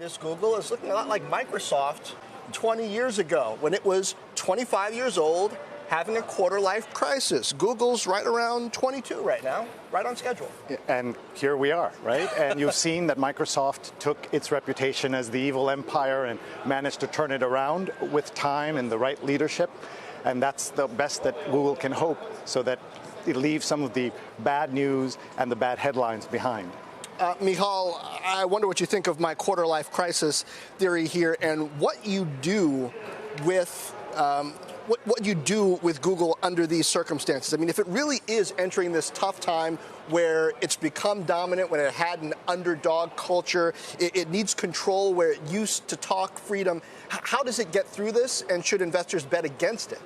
This Google is looking a lot like Microsoft 20 years ago when it was 25 years old, having a quarter-life crisis. Google's right around 22 right now, right on schedule. And here we are, right? And you've seen that Microsoft took its reputation as the evil empire and managed to turn it around with time and the right leadership. And that's the best that Google can hope, so that it leaves some of the bad news and the bad headlines behind. Michal, I wonder what you think of my quarter-life crisis theory here, and what you do with what you do with Google under these circumstances. I mean, if it really is entering this tough time where it's become dominant, when it had an underdog culture, it needs control where it used to talk freedom. How does it get through this, and should investors bet against it?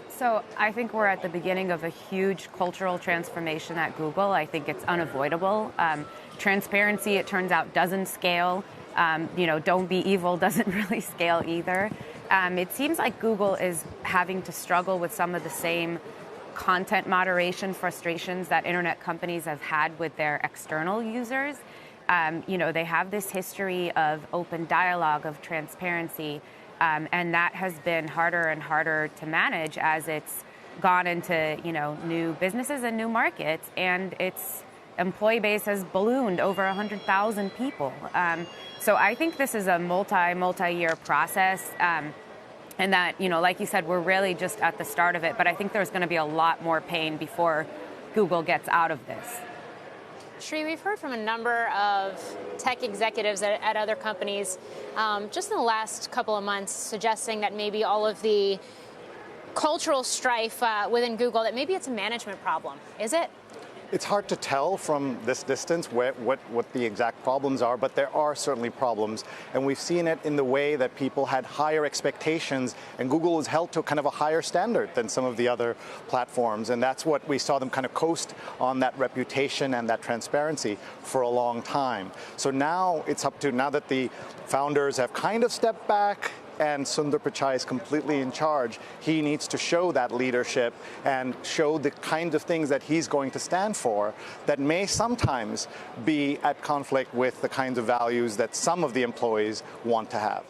So I think we're at the beginning of a huge cultural transformation at Google. I think it's unavoidable. Transparency, it turns out, doesn't scale. Don't be evil doesn't really scale either. It seems like Google is having to struggle with some of the same content moderation frustrations that internet companies have had with their external users. They have this history of open dialogue, of transparency. And that has been harder and harder to manage as it's gone into, new businesses and new markets, and its employee base has ballooned over 100,000 people. So I think this is a multi-year process, and that, like you said, we're really just at the start of it. But I think there's going to be a lot more pain before Google gets out of this. Sri, we've heard from a number of tech executives at other companies just in the last couple of months suggesting that maybe all of the cultural strife within Google, that maybe it's a management problem. Is it? It's hard to tell from this distance what the exact problems are, but there are certainly problems. And we've seen it in the way that people had higher expectations, and Google was held to kind of a higher standard than some of the other platforms. And that's what we saw them kind of coast on, that reputation and that transparency for a long time. So now it's up to, now that the founders have kind of stepped back, and Sundar Pichai is completely in charge, he needs to show that leadership and show the kind of things that he's going to stand for that may sometimes be at conflict with the kinds of values that some of the employees want to have.